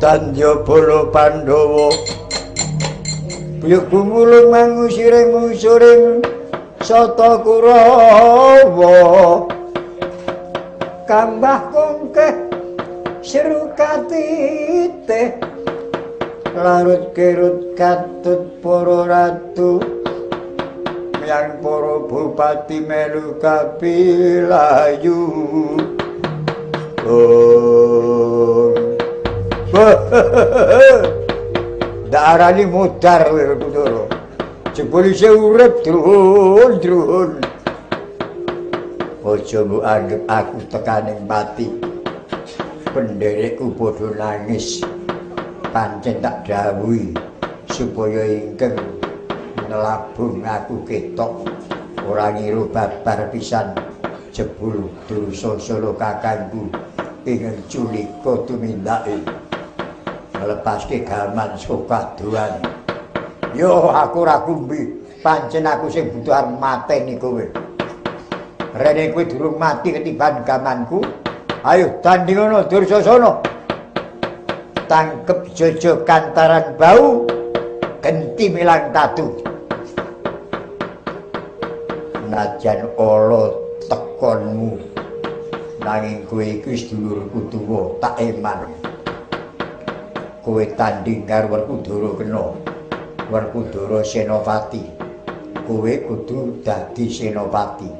Tanjabala Pandhawa Buyuk gumulung mangusiring musuring Sata Kurawa Kambah kongkeh seru katiteh larut kerut katut para ratu yang para bupati melu kapilayu darani mudar Werkudara jebul isih urip druhun aja mbok anggap aku tekaning pati penderekku padha nangis pancen tak dawuhi supaya ingkang nelabung aku ketok ora ngiru babar pisan jebul Dursasana kakangku ingkang culika tumindake nglepaske gaman saka kaduan yo aku ora kumbi pancen aku sing butuh arep mateni kowe rene kowe durung mati ketiban gamanku ayo tandingono Dursasana tangkep jojo kantaran bau genti milang tatu najan ala tekonmu nanging kowe iki wis dulurku tuwa tak eman kowe tanding karo Werkudara kena Werkudara senopati kowe kudu dadi senopati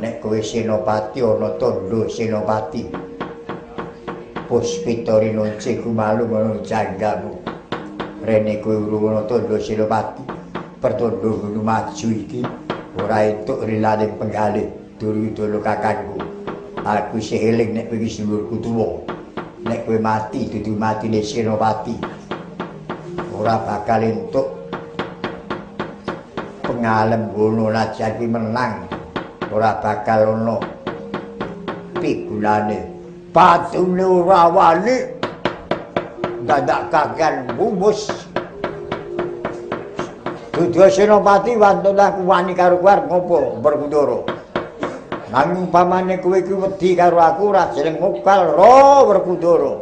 nek kowe senopati ana tandha senopati Puspitari nonce kumalu ngono janggamu rene kowe urung ana tandha senopati pertandha ngono maju iki ora entuk rilaning penggalih Duryudana kakangku aku isih eling nek kowe iki sedulurku tuwa nek kowe mati dudu matine senopati ora bakal entuk pengalem ngono najan kuwi menang ora bakal ana pigulane patune ora wani dadak kagan bumus dudu senopati wantun aku wani karo kowe ngopo Werkudara nanging pamane kowe iki wedi karo aku ora jeneng mokal ro Werkudara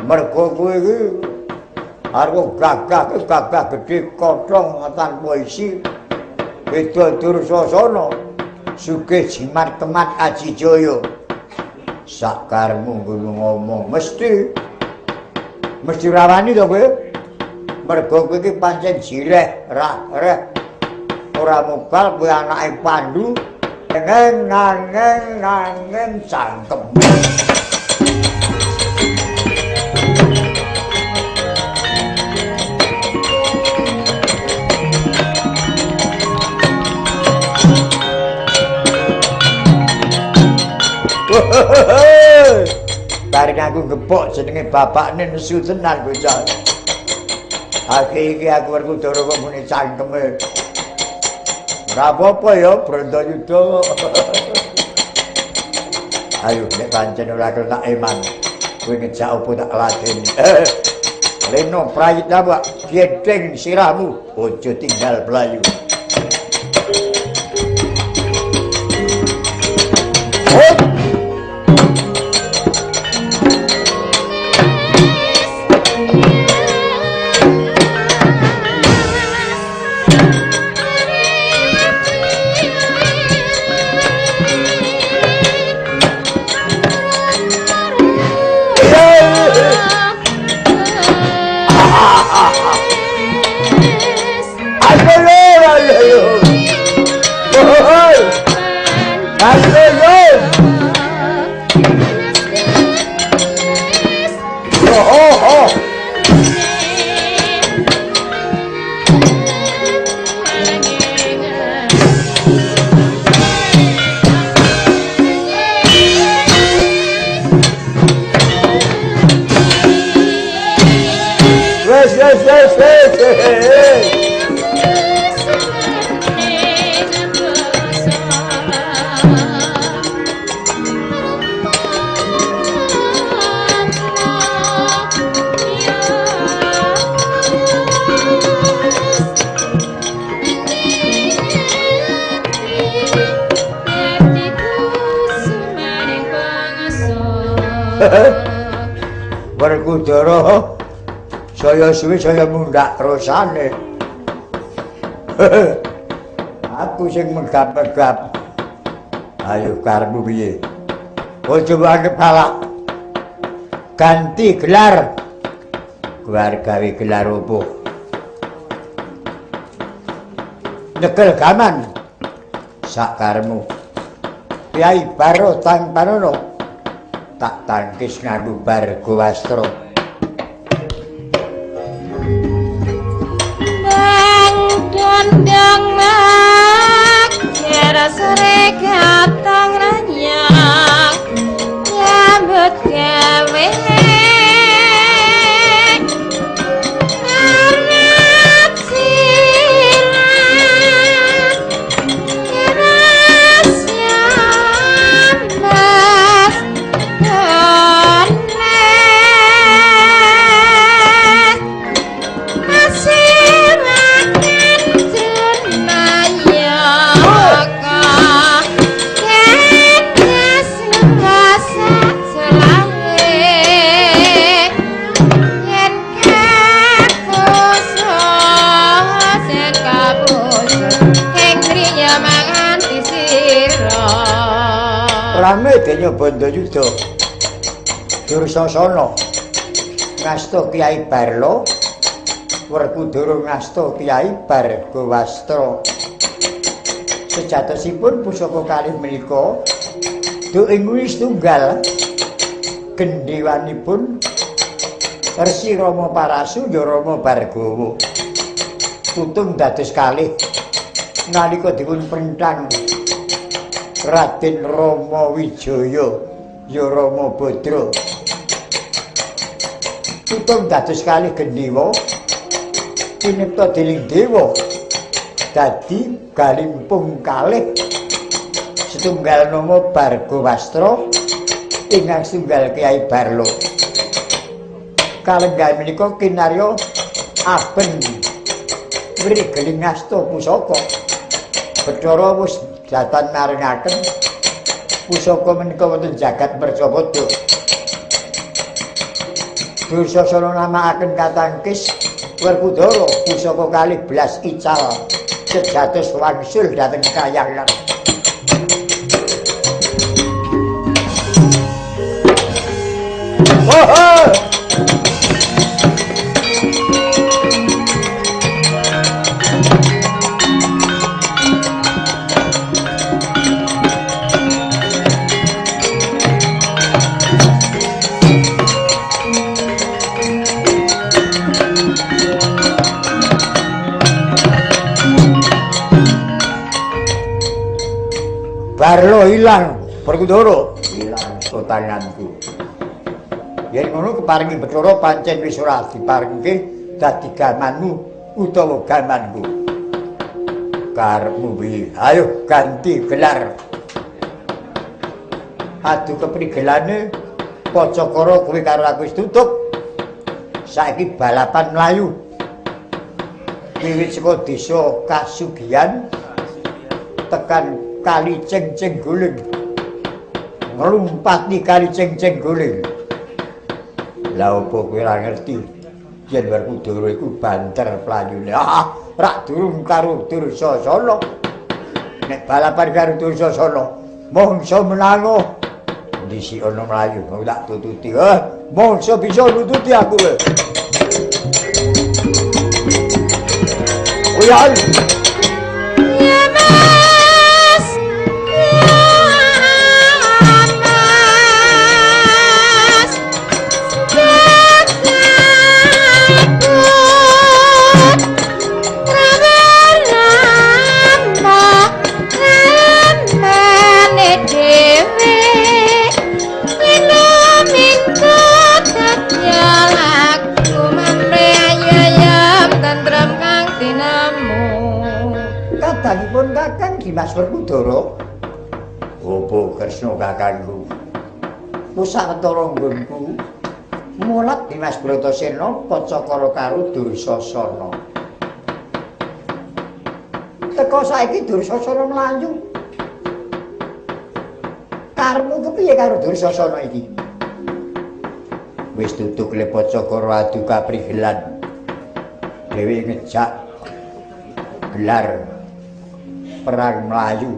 mergo kowe iki arep gagah gedhe kothong tanpa isi beda Dursasana sugih jimat kemat aji jaya sakarmu ngomong mesti rawani to kowe mergo kowe iki pancen jireh reh ora mokal kowe anake Pandu nanging cangkem tarik aku gepok jenenge bapakne nesu tenan bocah akeh iki aku Werkudara kok muni cangkeme ora apa-apa ya Bratayuda ayo nek pancen ora kena eman kowe ngejak opo tak ladeni Leno prayitna Pak gedeng sirahmu aja tinggal blayu Werkudara saya suwi saya mundhak rasane. Aku sing megap-megap. Ayo karepmu piye? Ojo anggap halak. Ganti gelar. Gelar gawe gelar opo? Nyekel gaman. Sak karepmu. Kyai Baro Tangpanono tak tangkis nganggo Bargo Wastra. Dondong mak kira sore katang ranyak nyambut gawe arep sirat kira siamas rame dene Bandayuda. Dursasana ngasta Kyai Barlo, Werkudara ngasta Kyai Bargo Wastra. Sejatosipun pusaka kalih menika duk ing tunggal gendhewanipun Resi Rama Parasu ya Rama Bargawa. Tutung dados kalih nalika dipun prentang Raden Rama Wijaya ya Rama Badra. Tutung dados kalih gendhewa kinipta dening dewa dadi galimpung kalih setunggal nama Bargo Wastra ingkang setunggal Kyai Barlo. Kalenggan menika kinarya aben mrigeling ngasta pusaka. Bathara wis datan maringaken pusaka menika wonten jagat Mercapada. Dursasana namakaken katangkis Werkudara pusaka kalih belas ical sejatos wangsul dhateng kahyangan. Barlo ilang, Werkudara ilang tanganku. Yen ngono keparingi Bathara pancen wis ora diparingke dadi gamanmu utawa gamanku. Karepmu piye? Ayo ganti gelar. Adu keprigelane Pacakara kowe karo aku wis tutup. Saiki balapan mlayu. Wiwit saka desa Kasugihan tekan Kali Cengceng Guling. Nglumpati Kali Cengceng Guling. Lah opo kowe ora ngerti yen Werkudara iku banter playune. Rak durung karo Dursasana. Nek balapan karo Dursasana, mongso menango. Disi ana mlayu, tak tututi. Mongso bisa nututi aku kowe. Uyal. Kadangipun Kakang Dimas Werkudara. Opo Kresna kakangku. Pusartara nggonku. Mulat Dimas Bratasena Pacakara karo Dursasana. Teka saiki Dursasana mlayu. Karepmu kepiye karo Dursasana iki? Wis tutuk Lepoco karo adu kaprigelan. Dewi ngejak gelar perang Melayu.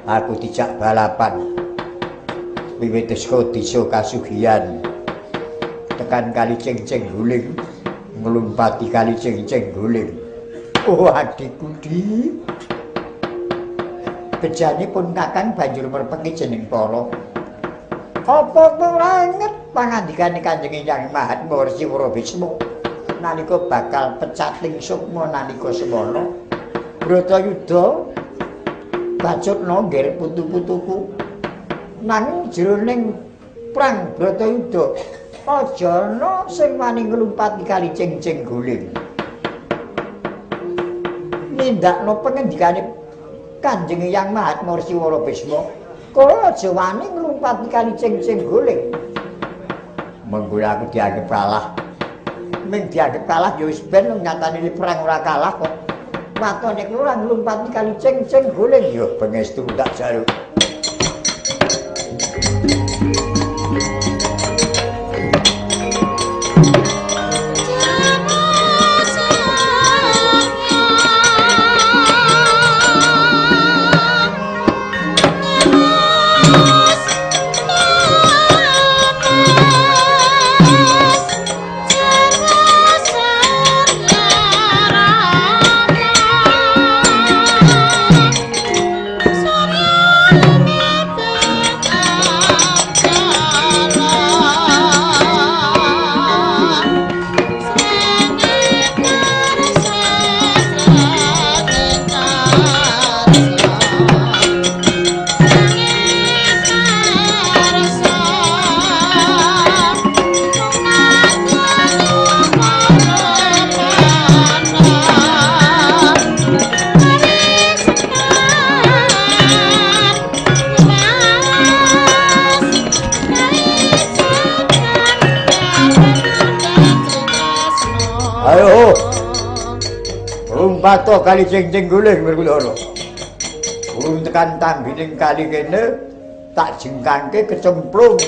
Aku dijak balapan. Wiwit saka desa Kasugihan. Tekan Kali Cengceng Guling, nglumpati Kali Cengceng Guling. Oh adikku di. Bejane pun Kakang banjur merpeki jeneng para. Apa ora inget pangandikane Kanjeng Hyang Mahatma Resiwara Bisma nalika bakal pecating sukma nalika semana. Bratayuda bacutna ngger putu-putuku. Nanging jroning prang Bratayuda aja ana sing wani nglumpati Kali Cengceng Guling. Nindakno pengendikane Kanjeng Hyang Mahatma Resiwara Bisma, kowe aja wani nglumpati Kali Cengceng Guling. Mengko aku dianggep kalah. Ming dianggep kalah ya wis ben nyatane perang ora kalah kok. Watone ora nglumpati Kali Cengceng Guling ya pengestu tak jaluk. Lumpat Kali Cengceng Guling Werkudara. Urung tekan tambining kali kene tak jengkangke kecemplung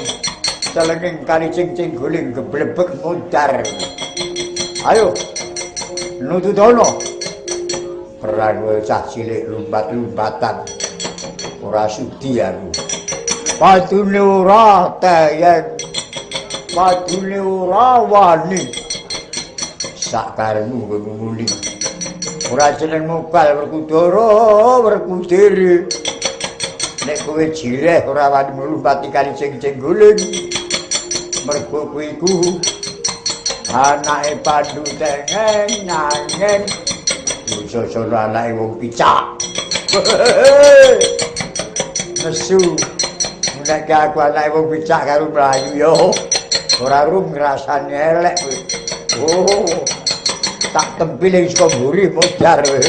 selenging Kali Cengceng Guling geblebek mudar. Ayo nututono. Perang cah cilik lumpat-lumpatan. Ora sudi aku. Padune ora tayeng. Padune ora wani. Sakaremu nguli. Ora jeneng mokal Werkudara, Werkudara. Nek kowe jireh ora wani nglumpati Kali Cengceng Guling. Mergo kowe iku anake Pandhu Tengeng nanging Dursasana anake wong picak. Nesu. Nek aku anake wong picak karo Melayu yo ora rum ngrasani elek kowe. Oh. Tak tempile saka mburi modar kowe.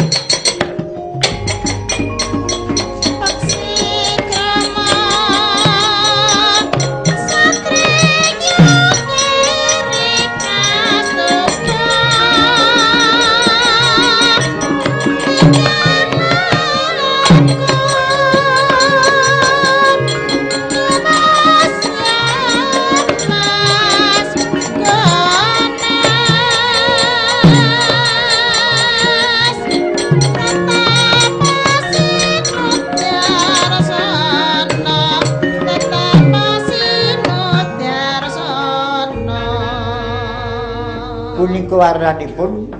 Punika warnanipun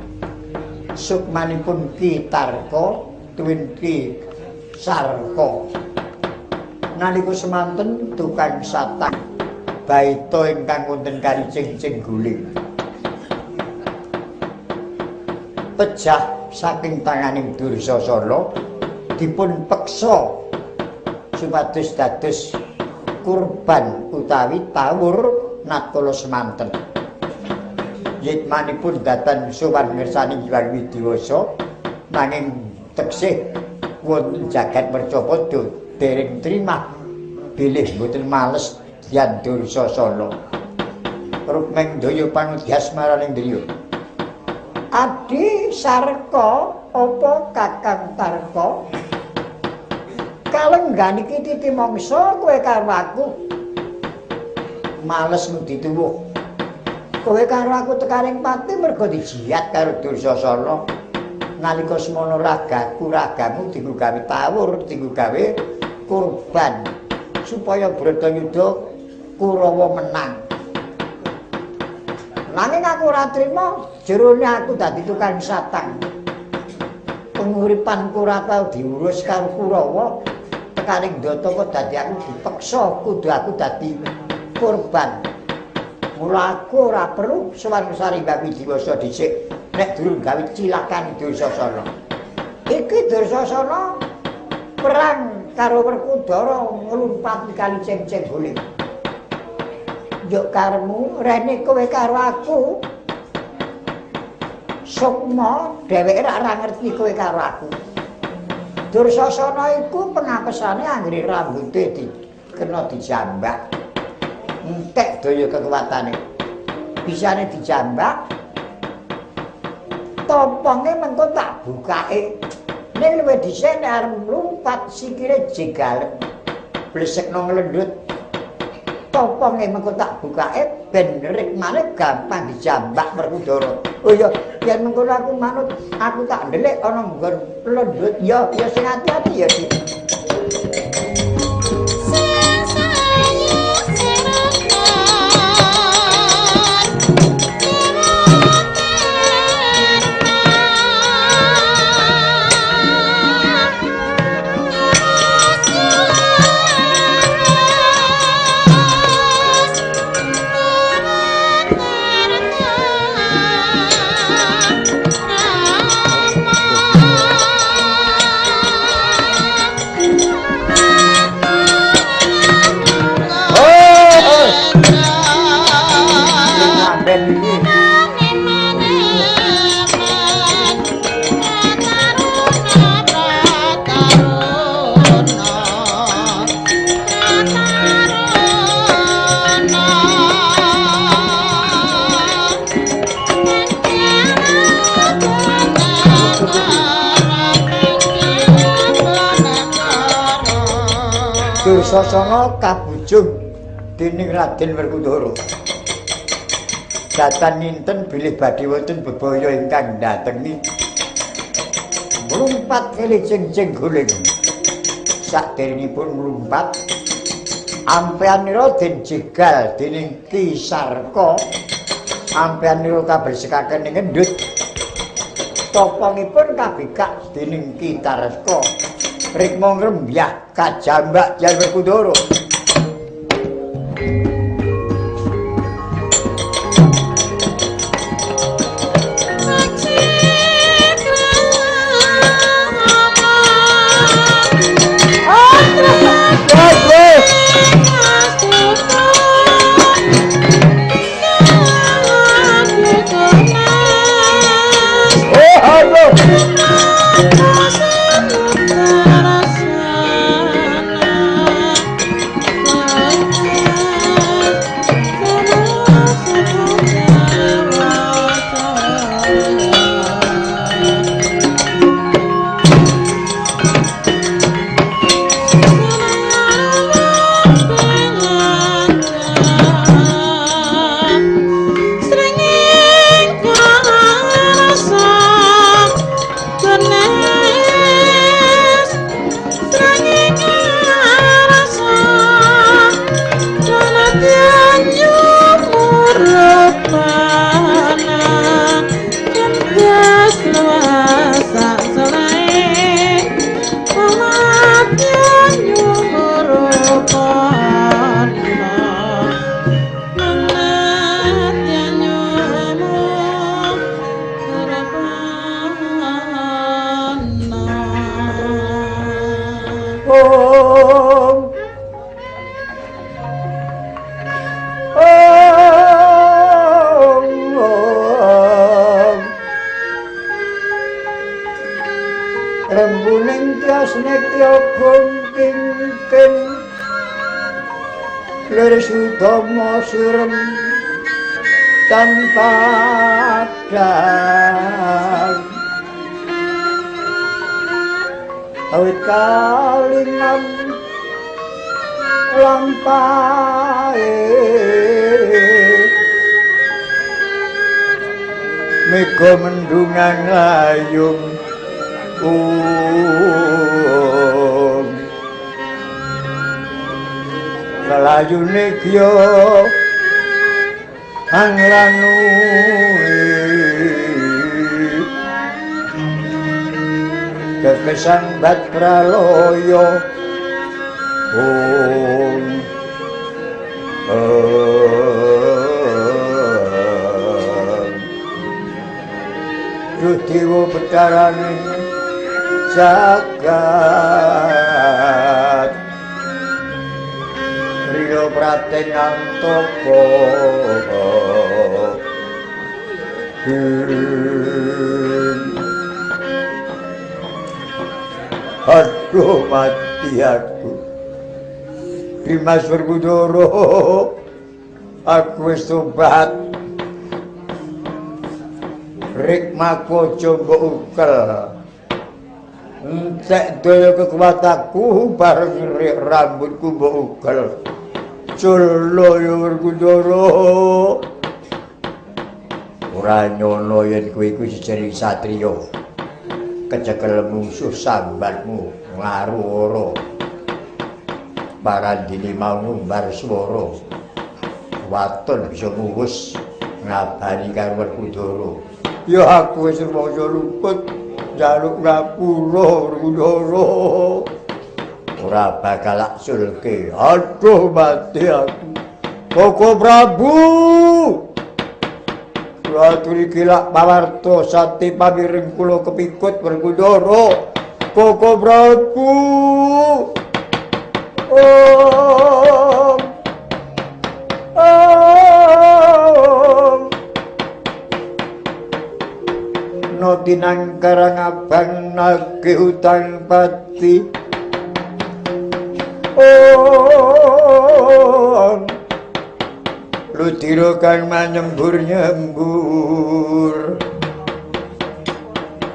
sukmanipun Ki Tarka tuwin Ki Sarka. Nalika semanten tukang satang baita ingkang wonten Kali Cengceng Guling. Pejah saking tanganing Dursasana dipun peksa supados dados kurban utawi tawur natkala semanten. Yitmanipun datan sowan mirsani Hyang Widiwasa nanging teksih wonten jagat Mercapada dereng trimah bilih mboten males Hyang Dursasana. Rukmeng daya panudhas maraning driya. Adi Sarka apa Kakang Tarka? Kalenggan iki titi mangsa kowe karo aku. Males nudi tuwuh. Kowe karo aku tekaning pati mergo dijiat karo Dursasana. Nalika semana ragamu dienggo gawe tawur, dienggo gawe kurban supaya Bratayuda Kurawa menang. Nanging aku ora trima, jerone aku dadi tukang satang. Penguripanku ora tau diurus karo Kurawa, tekaning ndata kok dadi aku dipeksa kudu aku dadi kurban. Mula aku ora perlu sowan Sarimbang Widiwasa dhisik nek durung gawe cilakan Dursasana. Iki Dursasana perang karo Werkudara nglumpati kali ceng-ceng guling. Yo karemu rene kowe karo aku. Sukma dheweke ora ngerti kowe karo aku. Dursasana iku pengapesane anggere rambuté kena dijambak. Entek daya kekuatane. Bisane dijambak. Tomponge mengko tak bukake. Ning luwih dhisik nek arep mlumpat sikile jegal. Blesekno nglendhut. Tomponge mengko tak bukake ben rikmane gampang dijambak Werkudara. Oh iya, yen mengko aku manut, aku tak ndelik ana nggon lendhut. Ya sing ati-ati ya, Dik. Dursasana kabujung dening Raden Werkudara. Datan ninten bilih badhe wonten bebaya ingkang ndatengi mlumpat kali ceng-ceng guling. Saderengipun mlumpat ampeyanira den jegal dening Ki Sarka. Ampeyanira kabersekaken ing ngendut. Topongipun kabikak dening Ki Taraska. Rikma ngrembyah kajambak Jan Werkudara. Rembuning tiasne guntingken lir sudama surem tanpa dal awit kalingan lampahe Mega mendungan ayung Kelayune kya angranu kekesan bat praloyo Dewa betarane jagat Rio Praten Antoko Aduh mati aku Dimas Werkudara aku wis tobat Rikmaku coba ukel Entek daya kekuatanku bareng rambutku mbok ukel Jolaya Werkudara ora nyono yen kowe iku sejering satriya kecekel musuh sambatmu ngaruh parandene mau ngumbar swara waton bisa nguwus ngabani karo Werkudara ya aku wis rumangsa luput njaluk ngapura Werkudara ora bakal aksulke aduh mati aku Koko Prabu aturi kilak pawarta sate pamireng kula kepikut Werkudara Koko Prabu Tinang karang abang nagih utang pati Ludira kang manyembur-nyembur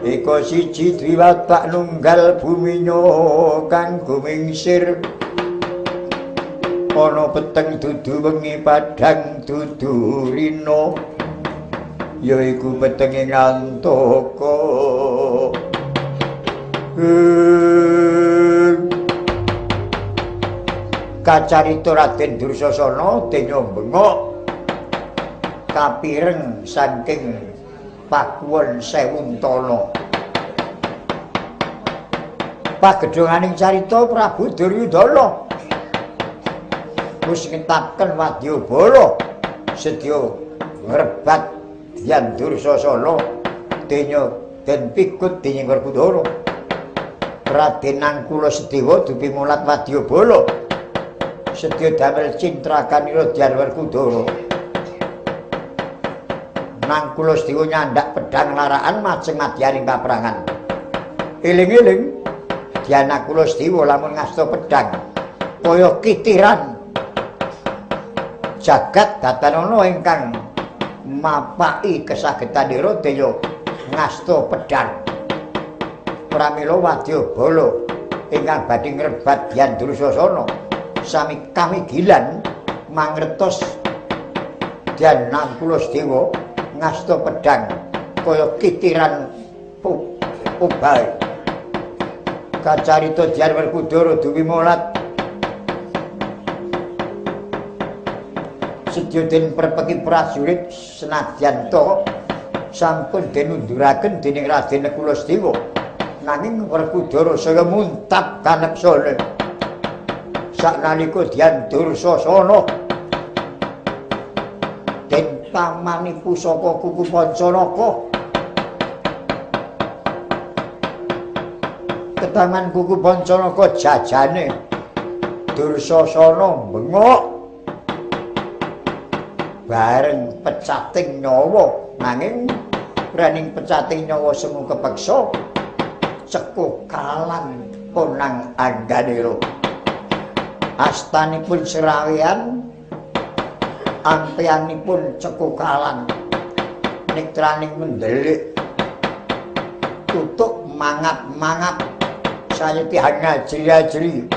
Iko siji dwiwatak nunggal buminya kang gumingsir Ana peteng dudu wengi padhang dudu rina yaiku petenge ngantaka kacarita Raden Dursasana denya bengok kapireng saking pakuwon Sewuntana pagedhonganing carita Prabu Duryudana wis ngetapken wadyabala sedya ngrebat Yan Dursasana denya den pikut dening Werkudara Raden Nangkula Sedewa dupi mulat wadyabala sedya damel cintrakanira Dyan Werkudara Nangkula Sedewa nyandak pedhang laraan majeng madyaning paprangan eling-eling Dyan Nangkula Sedewa lamun ngasta pedhang kaya kitiran jagat datanana ingkang mapaki kesagetanira daya ngasta pedhang pramila wadyabala ingkang badhe ngrebat Dyan Dursasana sami kamigilan mangertos Dyan Nangkula Sedewa ngasta pedhang kaya kitiran ubahe kacarita Dyan Werkudara duwi mulat sedya den perpeki prajurit senadyan to sampun den unduraken dening Raden Nangkula Sedewa nanging Werkudara saya muntap kaneksane saknalika Dyan Dursasana den pamani pusaka kuku Pancanaka ketangan kuku Pancanaka jajane Dursasana bengok bareng pecating nyawa nanging raning pecating nyawa semu kepeksa cekukalan ponang Angganira astanipun serawean ampeyanipun cekukalan nektraning mendelik tutuk mangap-mangap sayeti ngajri-ajri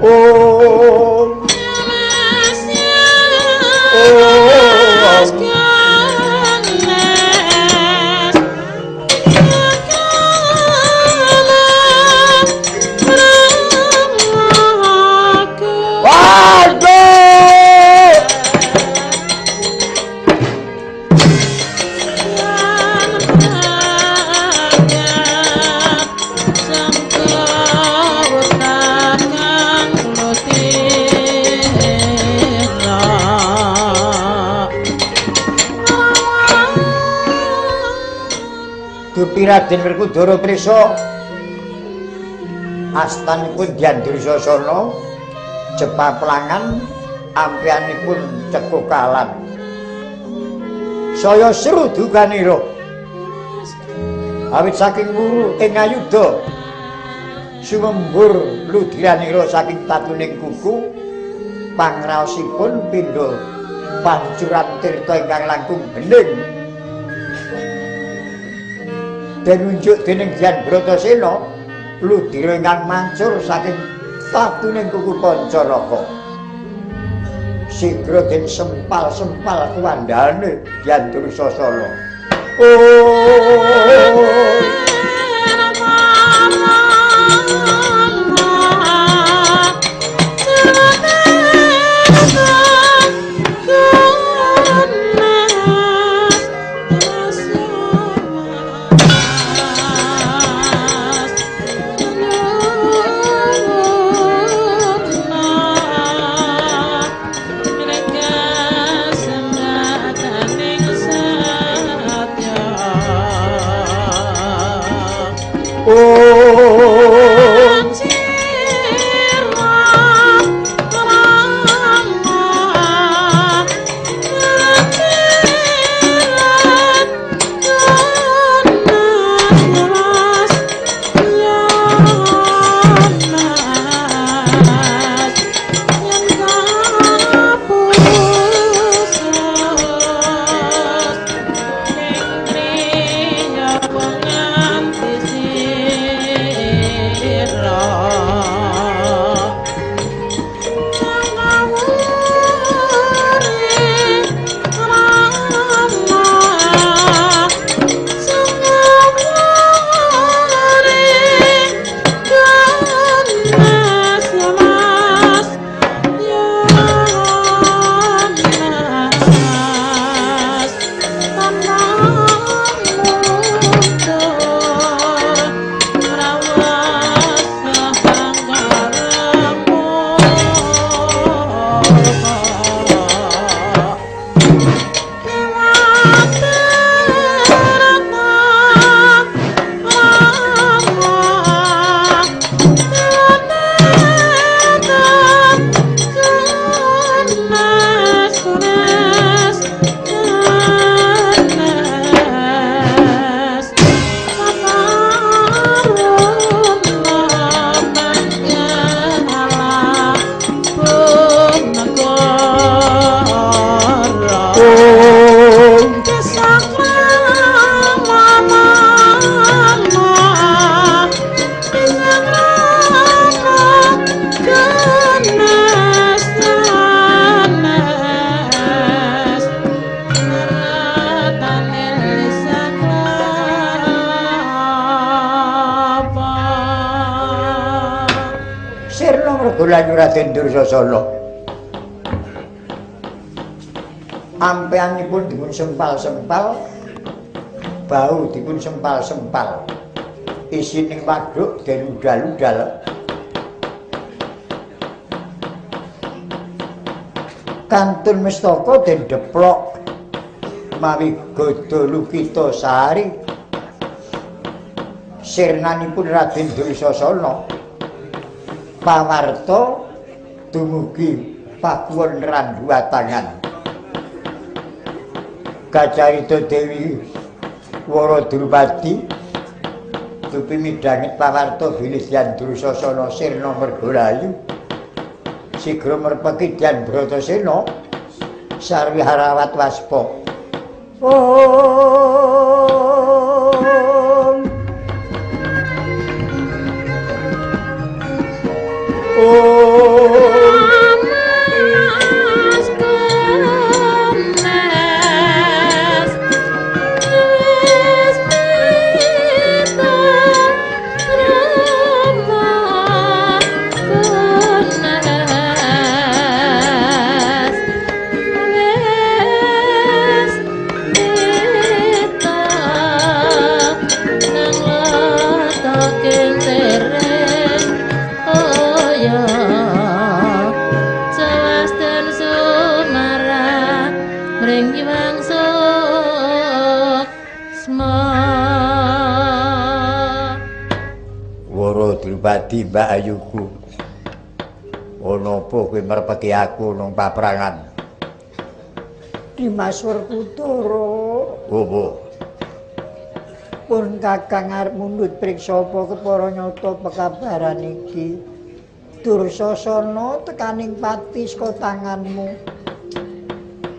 Om Raden Werkudara prisa astanipun Dyang Dursasana jepaplangan ampianipun cekukalan saya seru dukanira awit saking wuru ing ayuda sumembur ludiranira saking tatuning kuku pangraosipun pindha pancuran tirta ingkang langkung bening den unjuk dening Dyang Bratasena ludira ingkang mancur saking tatuning kuku Pancaraka sigra den sempal-sempal kuwandhane Dyang Dursasana Raden Dursasana ampeanipun dipun sempal-sempal bau dipun sempal-sempal isining waduk den udal-udal kantun mestaka den deplok mawi Gada Lukita Sari sirnanipun Raden Dursasana pawarta dumugi pakuwon Randuwatangan Kacarita Dewi Wara Drupadi tupi midhangit pawarta bilih Dyang Dursasana sirna mergalayu sigra merpeki Dyang Bratasena sarwi harawat waspa King Tereng, oh ya. Durmawati Mbak Ayuku. Ono apa kowe merpeki aku nang paprangan? Dimas Werkudara. Apa? Pun Kakang arep mundhut priksa apa kepara nyata pekabaran iki. Dursasana tekaning pati saka tanganmu.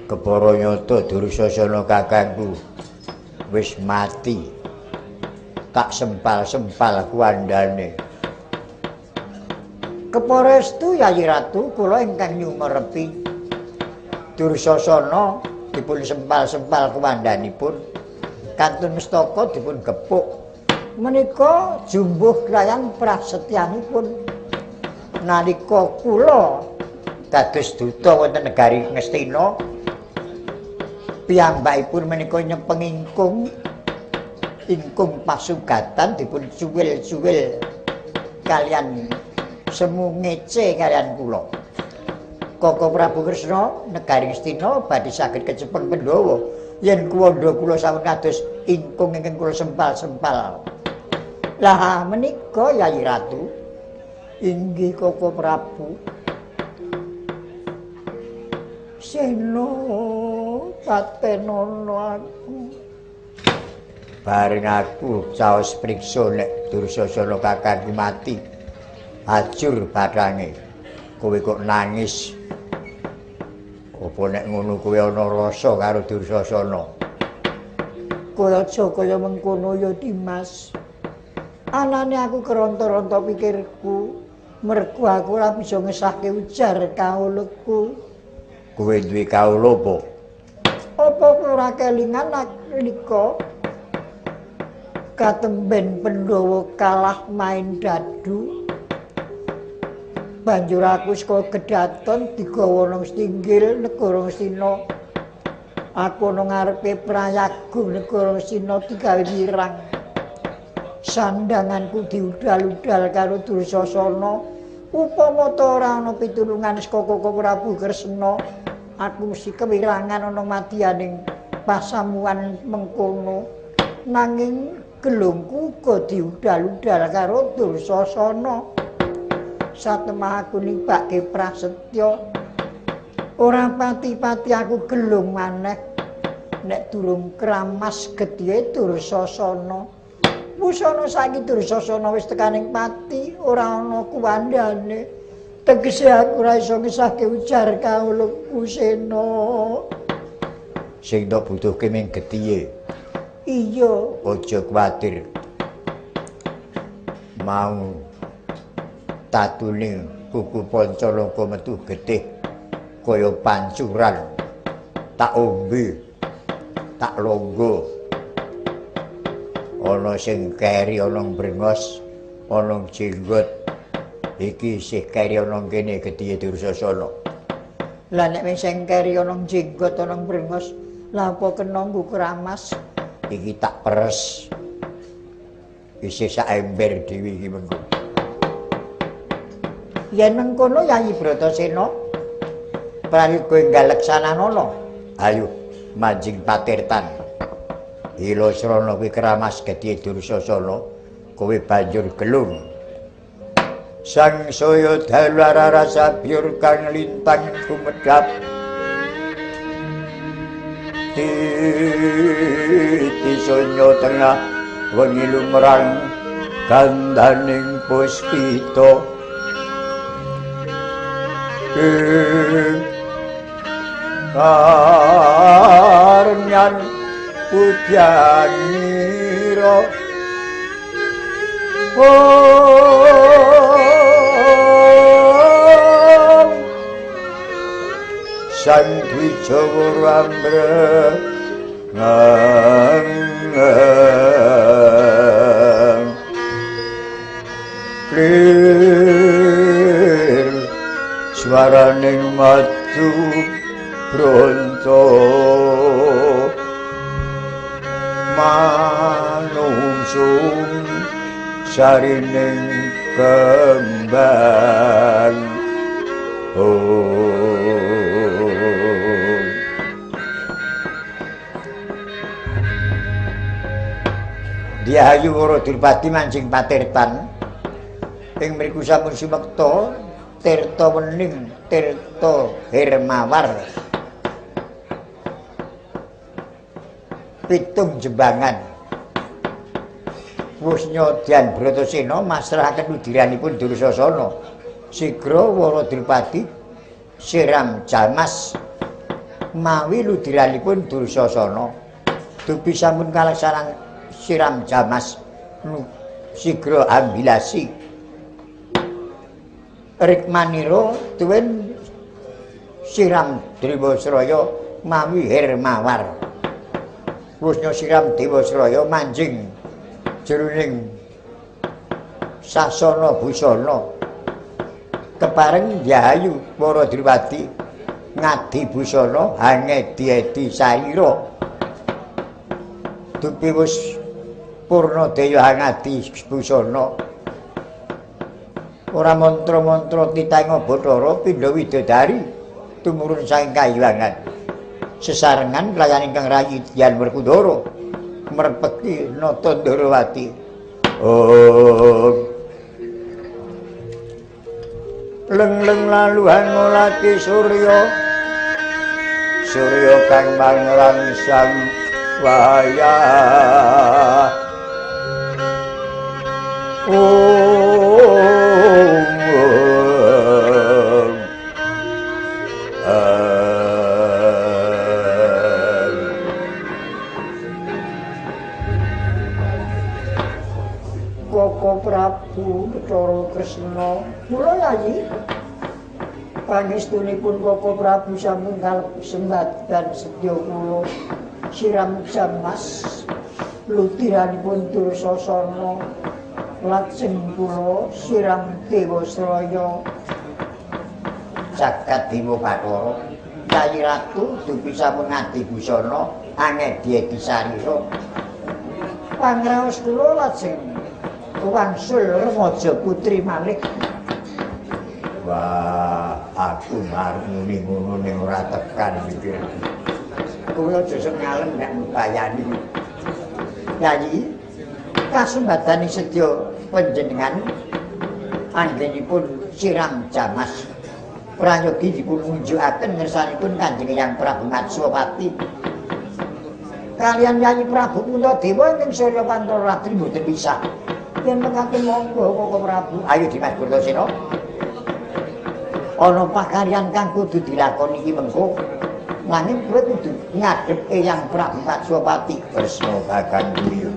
Kepara nyata Dursasana kakangku wis mati. Tak sempal-sempal kuandane. Keparestu Yayi Ratu kula ingkang nyumerepi. Dursasana dipun sempal-sempal kuwandanipun kantun mestaka dipun gepuk. Menika jumbuh layan prasetyanipun. Nalika kula dados duta wonten negari Ngastina, piyambakipun menika nyepeng ingkung pasugatan dipun cuwil-cuwil kalian semu ngece kalian kula. Koko Prabu Kresna negari Ngastina badhe saged kecepeng Pandhawa yen kuwanda kula sampun kados ingkung ingkang kula sempal-sempal. Lah menika Yayi Ratu inggih Koko Prabu. Seno patenono aku. Bareng aku caos priksa nek Dursasana kakangku mati. Ajur bathange. Kowe kok nangis. Apa nek ngono kowe ana rasa karo Dursasana? Kaya aja kaya mengkono ya Dimas. Anane aku keronta-ronta pikirku. Mergo aku ora bisa ngesahke ujar kaulku. Kowe duwe kawula apa? Apa ora kelingan nalika katemben Pandhawa kalah main dadu. Banjur aku saka Gedaton digawa nang Stinggil negara Ngastina. Aku nang ngarepe Prayagung negara Ngastina digawe wirang. Sandanganku diudal-udal karo Dursasana. Upama ta ora ana pitulungan saka Koko Prabu Kresna, aku mesti kewirangan ana madyaning pasamuan mengkono. Nanging gelungku uga diudal-udal karo Dursasana. Satemah aku nimbake prasetya, ora pati-pati aku gelung maneh nek durung kramas gedhe Dursasana. Wusana saiki Dursasana wis tekaning pati, ora ana kuwandane. Tegese aku ora iso ngesahke ujar kawulku Sena. Sing tak butuhke ming gedhiye. Iya, Aja kuwatir. Mau tatune kuku Pancalaka metu getih kaya pancuran. Tak ombe, tak longgo. Ana sing keri ana brengos, ana jenggot. Iki isih keri ana kene gedhiye Dursasana. lah nek wis sengkeri ana jenggot ana brengos, lah apa kena nggo kramas? Iki tak peres. Isih sak ember dhewe iki mengko. Yen mengkono Yayi Bratasena prayoga enggal leksanana. Ayo manjing patirtan. Ilasrana kuwi keramas gedhe Dursasana, kowe banjur gelung. Sang saya dalara rasa biur kang lintang kumedhap. Titi sonya tengah wengi lumrang gandaning puspita. Karnyan pudyanira sang Wijawa clear swaraning matu bronto manungsung sarining kembang Diayu Wara Durpati mancing patirtan Ing mriku sampun sumekta Tirta Wening, Tirta Hermawar. Pitung jembangan. Wusnyodyan Bratasena masrahaken udiranipun Dursasana. Sigra Waradripadi siram jamas mawi ludiranipun Dursasana. Dupi sampun kalaksanan siram jamas sigra ambilasi. Rikmanira tuwin siram Dewasraya mawi Hermawar. Wusnya siram Dewasraya manjing jroning sasana busana. Kepareng Yahayu Waradripadi ngadi busana hangedi-edi saira. Dupi wis purna daya ngadi busana. Ora mantra-mantra titang Bathara pindha widodari tumurun saking kahilangan. Sesarengan kelayan ingkang rayi Dyan Werkudara merpeki nata Ndarawati. Leng-leng laluhan ngolati surya kang mangrangsang wayah. Koko Prabu Bathara Kresna kula yayi pangestunipun Koko Prabu sampun kasembadan sedya kula siram jamas lutiranipun Dursasana lajeng kula siram Dewasraya Jagat Dewa Bathara Yayi Ratu dupi sampun ngadi busana angedi-edi sarira. Pangraos kula lajeng wangsul remaja putri malih. Wah, aku marep muni ngono ning ora tekan mikir. Kowe aja sengalem nek mbayani. Yayi, kasembadaning sedya panjenengan anggenipun siram jamas. Prayogi dipun unjukaken ngersanipun Kanjeng Hyang Prabu Matswapati. Kaliyan Yayi Prabu Puntadewa ingkang Surya Pantara Ratri mboten bisa. Yen mekaten monggo Koko Prabu. Ayo Dimas Bratasena. Ana pakaryan kang kudu dilakoni iki mengko. Nanging kowe kudu ngadhep Hyang Prabu Matswapati Kresna Kakang Duya.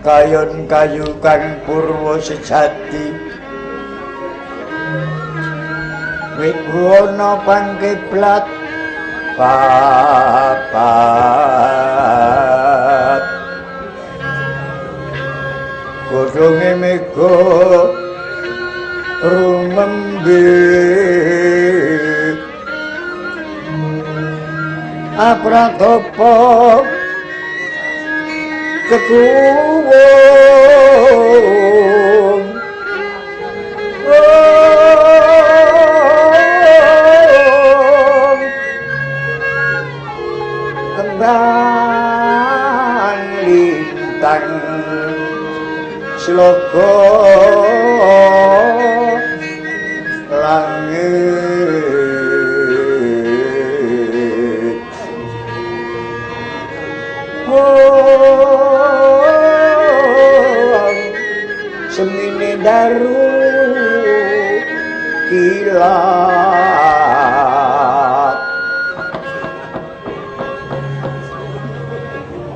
Kayon kayu kang purwa sejati Wigwana pangkiblat papat Godhonge mega rumembe Apratapa kekuwung kembang sloka langit semine daru kilat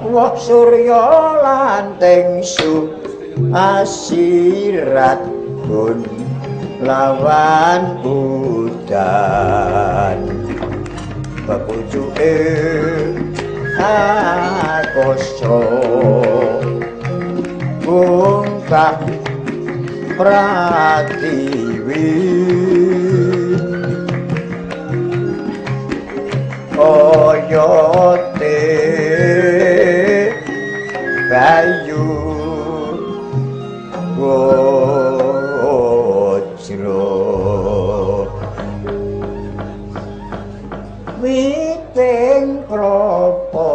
wah surya lanteng su asirat pun lawan udan bepucuke akoso bungkah pratiwi oyote bayu wajra witing krapa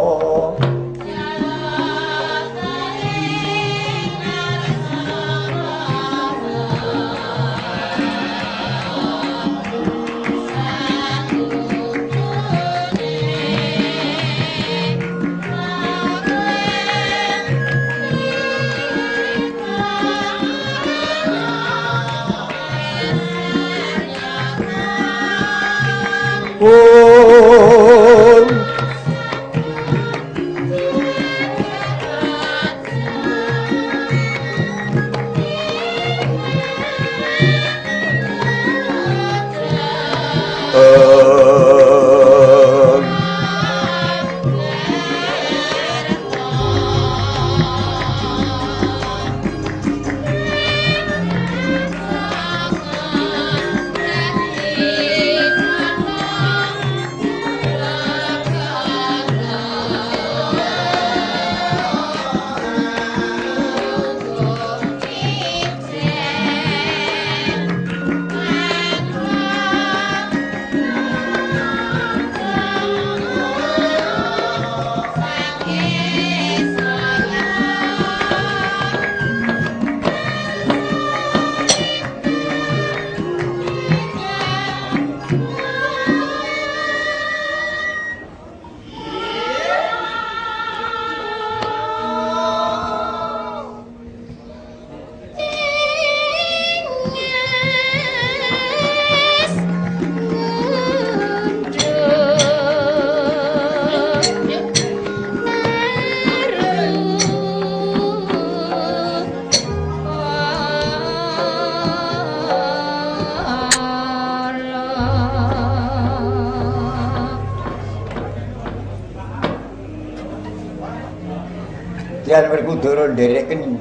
Yan Werkudara ndereken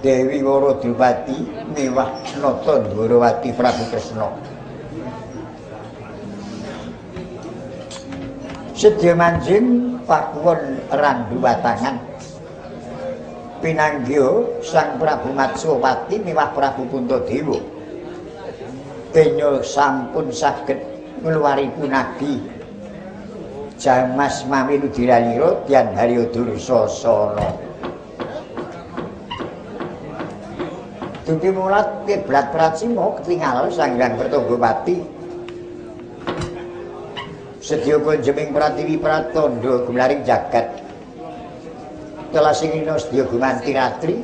Dewi Waradupati miwah nata Dwarawati Prabu Kresna. Sedya manjing pakuwon randu watangan pinanggih Sang Prabu Matswapati miwah Prabu Puntadewa. Kenya sampun saged ngluwari punagi Jamas Mami Ludiralira Dyan Harya Dursasana. Dugi mulat kiblat Pracima ketingal Sanghyang Pertanggapati. Sedya konjeming Pratiwi Pratandha gumlaring jagat. Telasing ina sedya gumanti ratri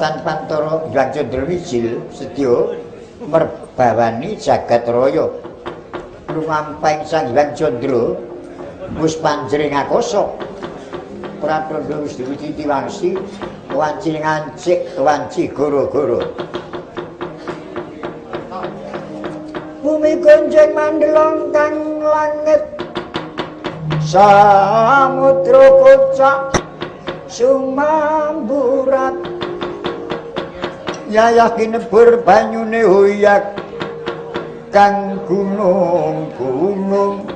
tanpa antara Hyang Candrawijil sedya merbawani jagat raya. Lumampahing Sang Hyang Candra wis panjring akasa pratandha wis diwujudi wangsi wanci ngancik wanci goro-goro bumi gonjeng mandelong kang langit samudra kocak sumamburat yayah kinebur banyune hoyak kang gunung-gunung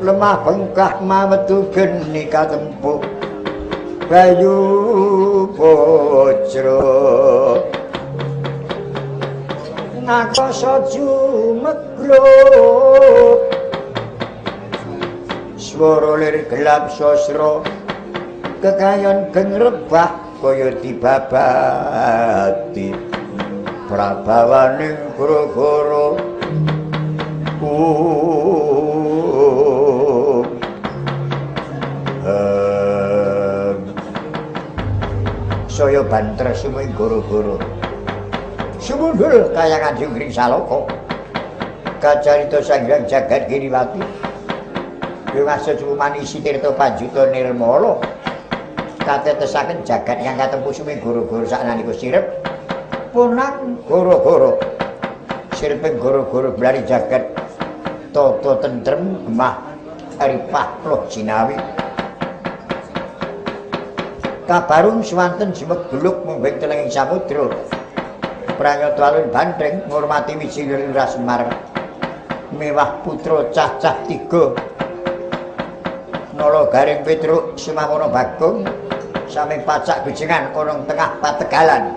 lemah bengkak mametu geni katempuk bayu bojro ngakasa jumegro swara lir gelap sasra kekayon geng rebah kaya dibabati prabawaning gara-gara saya banter suming gara-gara sumundul kaya Kanjeng Gring Salaka kacarita Sanghyang Jagat Giriwati yo maksud manisi tirta panjuta nirmala katetesaken jagat ingkang katempuh suming gara-gara saknanika sirep punang gara-gara sireping gara-gara blari jagat tata tentrem gemah aripah loh jinawi kabarung swanten jemeguluk mumbing telenging samudra pranyata alun bandeng ngurmati wiji lira Semar mewah putra cacah 3 nala garing Petruk Sumangana Bagong saming pacak bejengan ana tengah pategalan